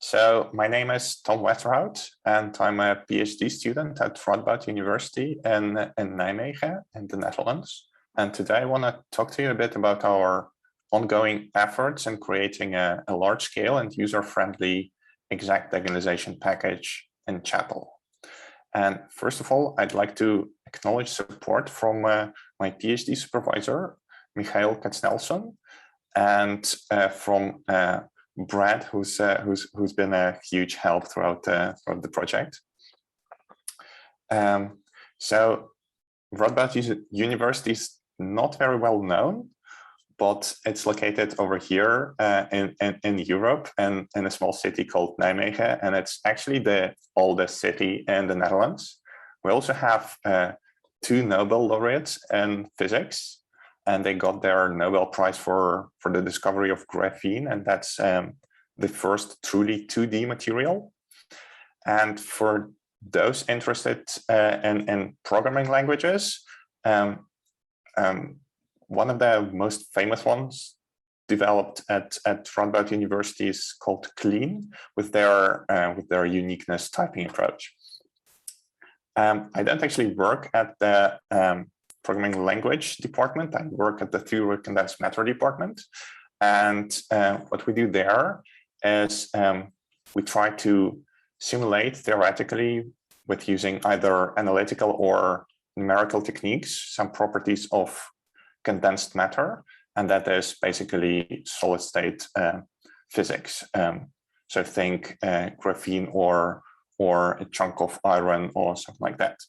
So my name is Tom Westerhout, and I'm a PhD student at Radboud University in Nijmegen in the Netherlands. And today I want to talk to you a bit about our ongoing efforts in creating a large-scale and user-friendly exact diagonalization package in CHIUW. And first of all, I'd like to acknowledge support from my PhD supervisor, Michael Katznelson, and from Brad, who's been a huge help throughout the project. So Radboud University is not very well known, but it's located over here in Europe and in a small city called Nijmegen, and it's actually the oldest city in the Netherlands. We also have 2 Nobel laureates in physics, and they got their Nobel Prize for the discovery of graphene, and that's the first truly 2D material. And for those interested in programming languages, one of the most famous ones developed at Radboud University is called Clean, with their uniqueness typing approach. I don't actually work at the programming language department. I work at the theory condensed matter department. And what we do there is we try to simulate theoretically with using either analytical or numerical techniques some properties of condensed matter, and that is basically solid state physics. So think graphene or a chunk of iron or something like that.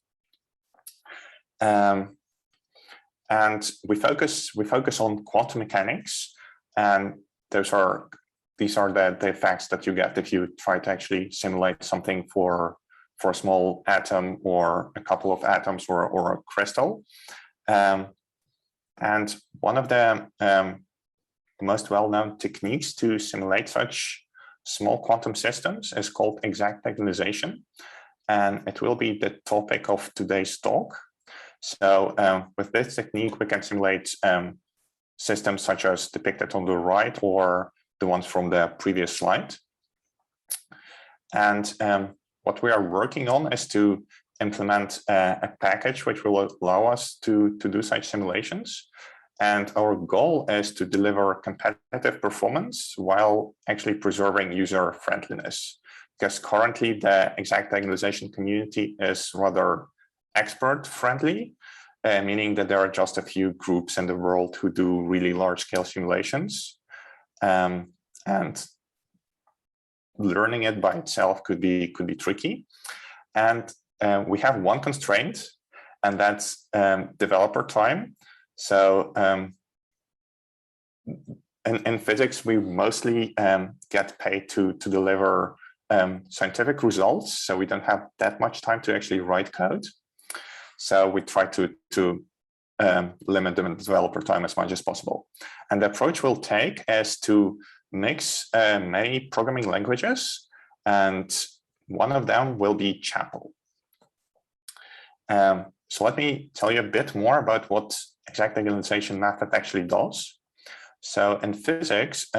And we focus on quantum mechanics, and these are the effects that you get if you try to actually simulate something for a small atom or a couple of atoms or a crystal. And one of the most well-known techniques to simulate such small quantum systems is called exact diagonalization, and it will be the topic of today's talk. So with this technique, we can simulate systems such as depicted on the right or the ones from the previous slide. And what we are working on is to implement a package which will allow us to do such simulations. And our goal is to deliver competitive performance while actually preserving user friendliness. Because currently the exact diagonalization community is rather expert friendly, meaning that there are just a few groups in the world who do really large scale simulations. And learning it by itself could be tricky. And we have one constraint, and that's developer time. So in physics, we mostly get paid to deliver scientific results. So we don't have that much time to actually write code. So we try to limit the developer time as much as possible. And the approach we'll take is to mix many programming languages, and one of them will be CHIUW. So let me tell you a bit more about what exact diagonalization method actually does. So in physics,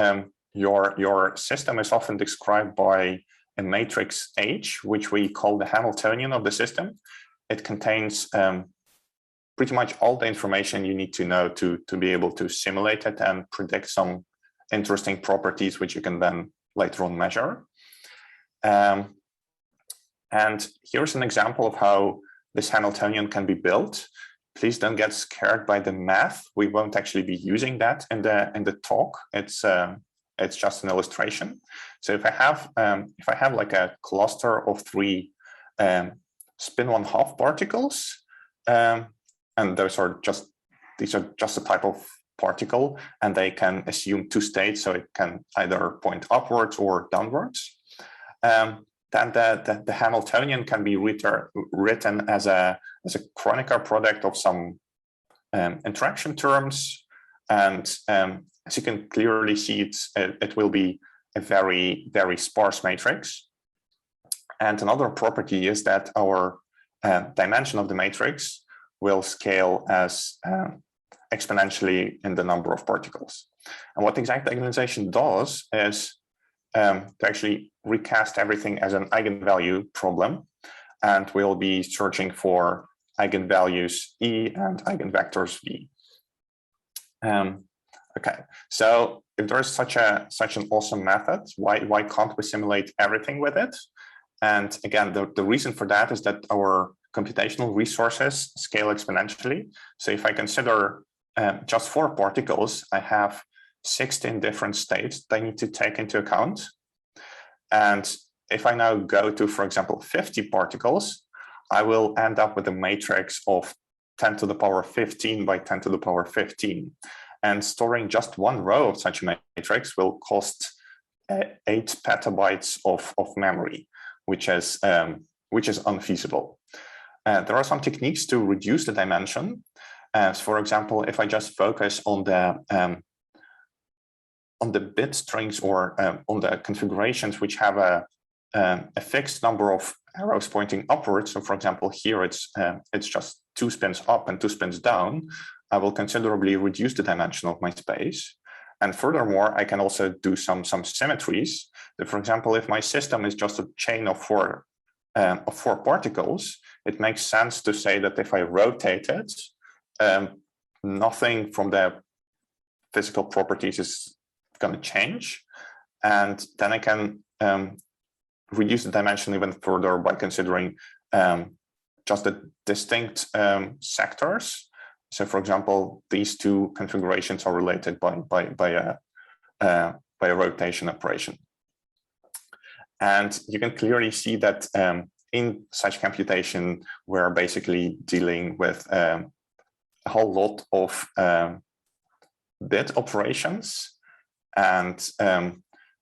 your system is often described by a matrix H, which we call the Hamiltonian of the system. It contains pretty much all the information you need to know to be able to simulate it and predict some interesting properties, which you can then later on measure. And here's an example of how this Hamiltonian can be built. Please don't get scared by the math. We won't actually be using that in the talk. It's just an illustration. So if I have like a cluster of 3 spin 1/2 particles, and these are just a type of particle, and they can assume 2 states, so it can either point upwards or downwards. Then the Hamiltonian can be written as a Kronecker product of some interaction terms, and as you can clearly see, it will be a very, very sparse matrix. And another property is that our dimension of the matrix will scale as exponentially in the number of particles. And what exact diagonalization does is to actually recast everything as an eigenvalue problem, and we'll be searching for eigenvalues E and eigenvectors V. Okay, so if there's such an awesome method, why can't we simulate everything with it? And again, the reason for that is that our computational resources scale exponentially. So if I consider just 4 particles, I have 16 different states that I need to take into account. And if I now go to, for example, 50 particles, I will end up with a matrix of 10 to the power 15 by 10 to the power 15. And storing just one row of such a matrix will cost 8 petabytes of memory, which is unfeasible. There are some techniques to reduce the dimension. For example, if I just focus on the bit strings or on the configurations which have a fixed number of arrows pointing upwards. So, for example, here it's just 2 spins up and 2 spins down. I will considerably reduce the dimension of my space. And furthermore, I can also do some symmetries. So, for example, if my system is just a chain of 4 particles, it makes sense to say that if I rotate it, nothing from the physical properties is going to change. And then I can reduce the dimension even further by considering just the distinct sectors. So, for example, these 2 configurations are related by a rotation operation. And you can clearly see that in such computation, we're basically dealing with a whole lot of bit operations. And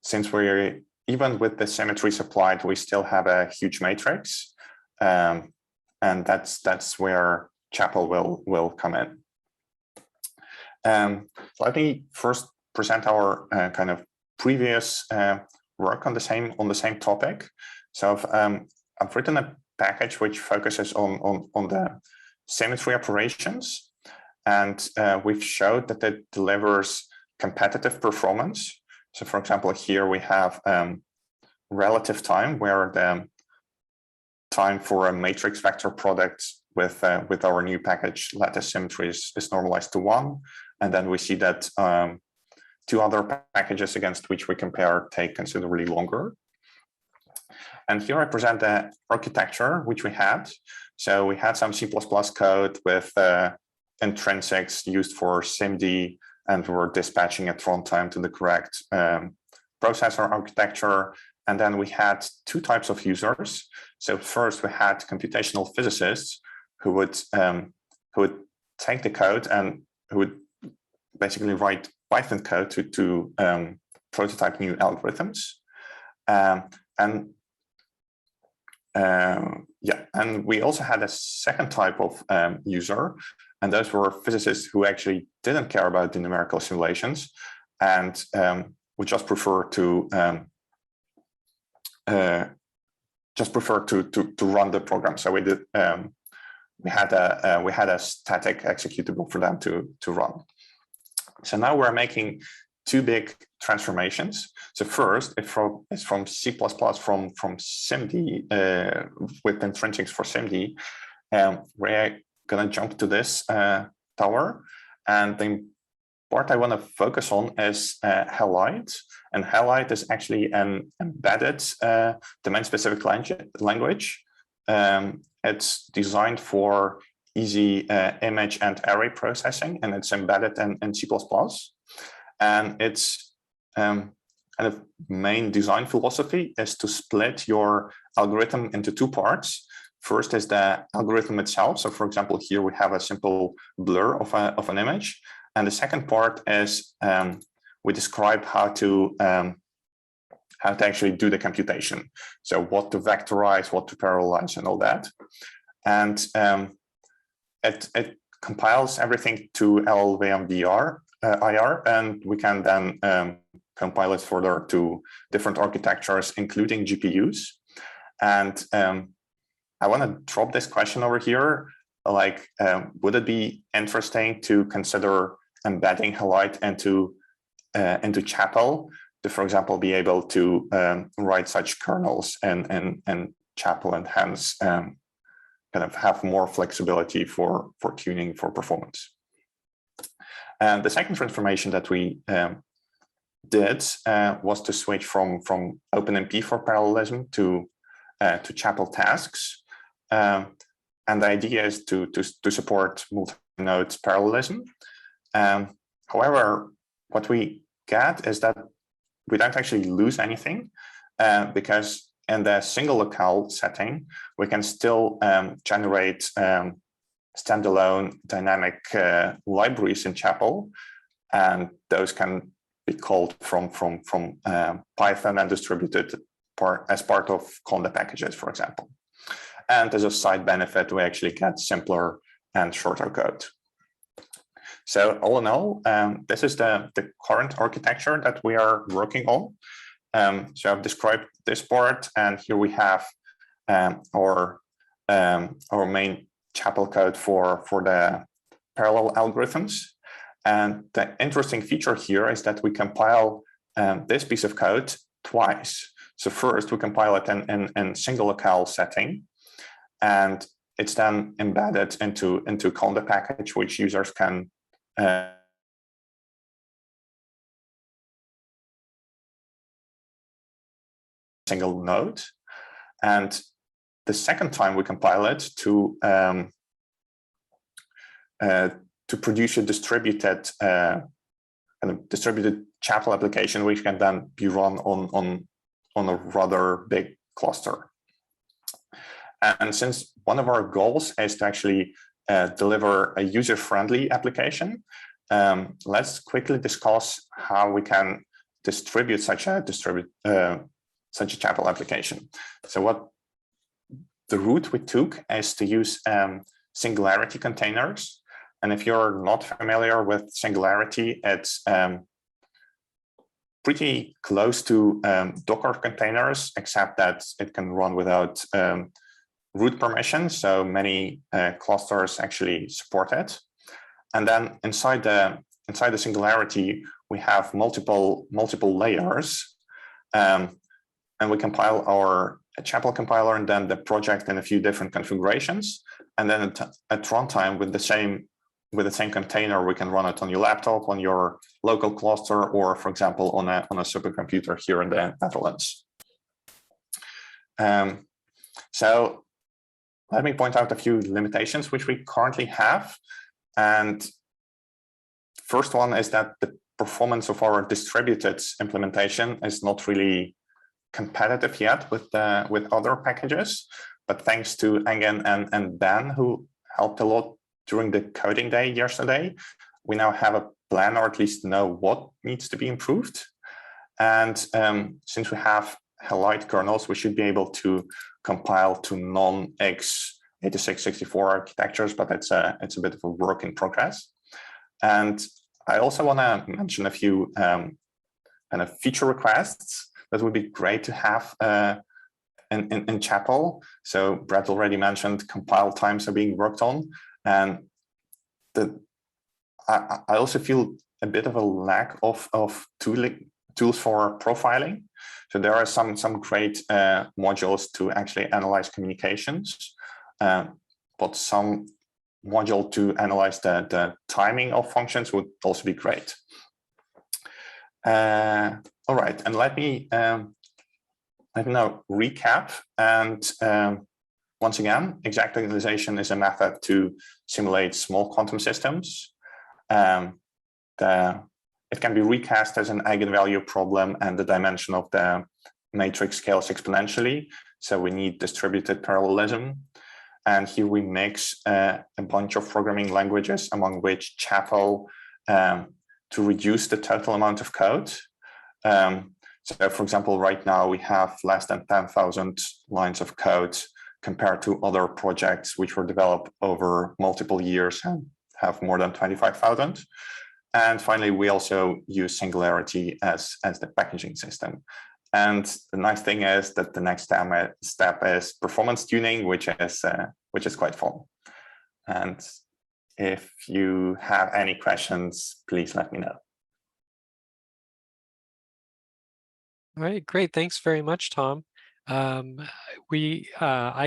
since we're, even with the symmetries applied, we still have a huge matrix. And that's where CHIUW will come in. Let me first present our kind of previous work on the same topic. So I've written a package which focuses on the symmetry operations, and we've showed that it delivers competitive performance. So, for example, here we have relative time, where the time for a matrix vector product with our new package lattice symmetry is normalized to 1, and then we see that 2 other packages against which we compare take considerably longer. And here I present the architecture which we had. So we had some C++ code with intrinsics used for SIMD, and we're dispatching at runtime to the correct processor architecture. And then we had 2 types of users. So first we had computational physicists who would take the code and who would basically write Python code to prototype new algorithms. And we also had a second type of user, and those were physicists who actually didn't care about the numerical simulations and would just prefer to run the program. So we had a static executable for them to run. So now we're making 2 big transformations. So first, it's from C++ from SIMD with intrinsics for SIMD. We're going to jump to this tower, and the part I want to focus on is Halide. And Halide is actually an embedded domain-specific language. It's designed for easy image and array processing, and it's embedded in C++. And its kind of main design philosophy is to split your algorithm into 2 parts. First is the algorithm itself. So, for example, here we have a simple blur of an image. And the second part is we describe how to actually do the computation. So what to vectorize, what to parallelize, and all that. And it compiles everything to LLVM IR, and we can then compile it further to different architectures, including GPUs. And I want to drop this question over here. Like, would it be interesting to consider embedding Halide into CHIUW for example, be able to write such kernels and Chapel, and hence kind of have more flexibility for tuning for performance. And the second transformation that we did was to switch from OpenMP for parallelism to Chapel tasks. And the idea is to support multi-node parallelism. However, what we get is that we don't actually lose anything because in the single locale setting, we can still generate standalone dynamic libraries in Chapel, and those can be called from Python and distributed as part of Conda packages, for example. And as a side benefit, we actually get simpler and shorter code. So all in all, this is the current architecture that we are working on. So I've described this part, and here we have our main Chapel code for the parallel algorithms. And the interesting feature here is that we compile this piece of code twice. So first we compile it in single locale setting, and it's then embedded into Conda package, which users can single node. And the second time we compile it to produce a distributed Chapel application, which can then be run on a rather big cluster. And since one of our goals is to actually deliver a user-friendly application, let's quickly discuss how we can distribute such a Chapel application. So what the route we took is to use Singularity containers. And if you're not familiar with Singularity, it's pretty close to Docker containers, except that it can run without root permission. So many clusters actually support it. And then inside the Singularity, we have multiple layers. And we compile our Chapel compiler and then the project in a few different configurations. And then at runtime with the same container, we can run it on your laptop, on your local cluster, or for example, on a supercomputer here in the Netherlands. So let me point out a few limitations which we currently have. And first one is that the performance of our distributed implementation is not really competitive yet with other packages. But thanks to Engen and Ben, who helped a lot during the coding day yesterday, we now have a plan, or at least know what needs to be improved. And since we have halide kernels, we should be able to compile to non-x86-64 architectures, but it's a bit of a work in progress. And I also want to mention a few kind of feature requests that would be great to have in Chapel. So Brett already mentioned compile times are being worked on. And I also feel a bit of a lack of tools for profiling. So there are some great modules to actually analyze communications, but some module to analyze the timing of functions would also be great. All right, and let me now recap. And once again, exactalization is a method to simulate small quantum systems. It can be recast as an eigenvalue problem, and the dimension of the matrix scales exponentially. So we need distributed parallelism. And here we mix a bunch of programming languages, among which Chapel, to reduce the total amount of code. So for example, right now we have less than 10,000 lines of code compared to other projects which were developed over multiple years and have more than 25,000. And finally, we also use Singularity as the packaging system. And the nice thing is that the next step is performance tuning, which is quite fun. And if you have any questions, please let me know. All right, great. Thanks very much, Tom. I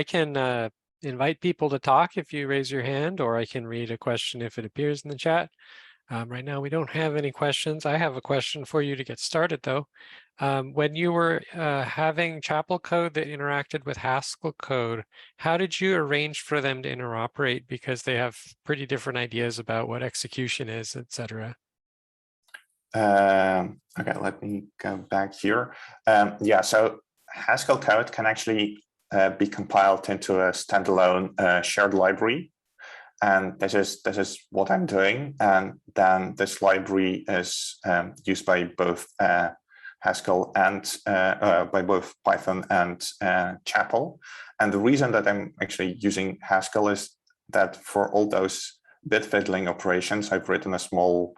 can invite people to talk if you raise your hand, or I can read a question if it appears in the chat. Right now, we don't have any questions. I have a question for you to get started, though. When you were having Chapel code that interacted with Haskell code, how did you arrange for them to interoperate? Because they have pretty different ideas about what execution is, etc. Okay, let me go back here. Yeah, so Haskell code can actually be compiled into a standalone shared library. And this is what I'm doing. And then this library is used by both Haskell and by both Python and Chapel. And the reason that I'm actually using Haskell is that for all those bit fiddling operations, I've written a small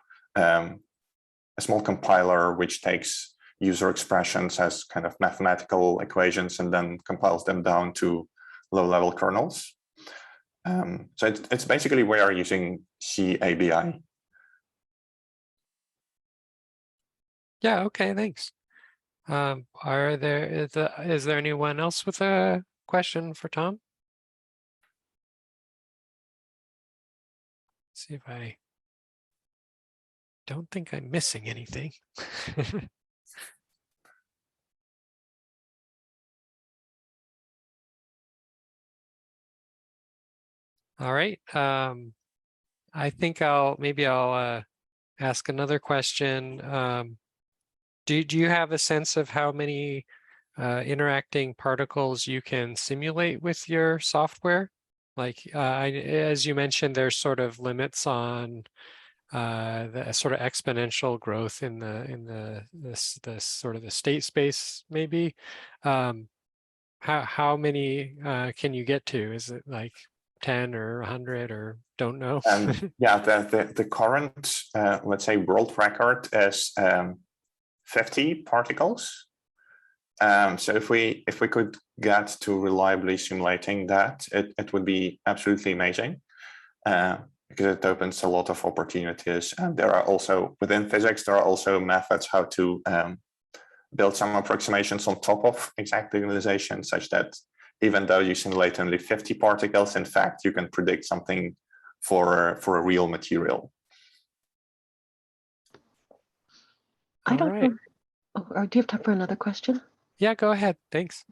compiler which takes user expressions as kind of mathematical equations and then compiles them down to low-level kernels. So it's basically we are using CHIUW. Yeah, okay, thanks. Is there anyone else with a question for Tom? Let's see if I don't think I'm missing anything. All right. I think maybe I'll ask another question. Do you have a sense of how many interacting particles you can simulate with your software? Like, as you mentioned, there's sort of limits on the sort of exponential growth in the sort of the state space, maybe. How many can you get to? Is it like 10 or 100 or don't know? Yeah, the current let's say world record is 50 particles. So if we could get to reliably simulating that, it would be absolutely amazing, because it opens a lot of opportunities. And there are also, within physics, there are also methods how to build some approximations on top of exact diagonalization, such that even though you simulate only 50 particles, in fact, you can predict something for a real material. I don't know. Oh, do you have time for another question? Yeah, go ahead. Thanks.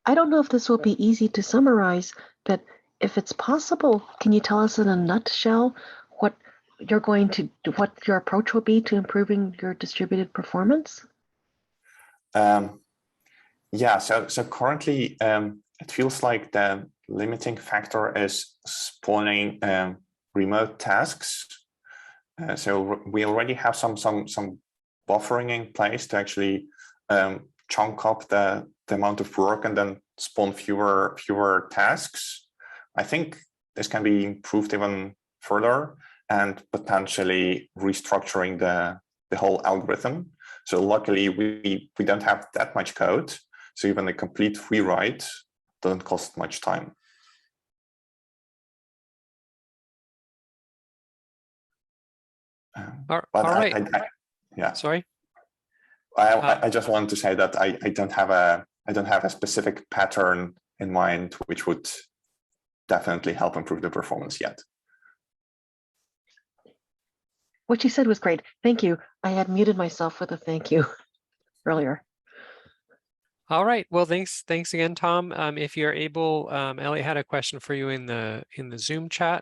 I don't know if this will be easy to summarize, but if it's possible, can you tell us in a nutshell what your approach will be to improving your distributed performance? Yeah, so currently it feels like the limiting factor is spawning remote tasks. So we already have some buffering in place to actually chunk up the amount of work and then spawn fewer tasks. I think this can be improved even further, and potentially restructuring the whole algorithm. So luckily we don't have that much code, so even a complete rewrite doesn't cost much time. All right. Yeah. Sorry. I just wanted to say that I don't have a specific pattern in mind which would definitely help improve the performance yet. What you said was great. Thank you. I had muted myself with a thank you earlier. All right. Well, thanks again, Tom. If you're able, Elliot had a question for you in the Zoom chat.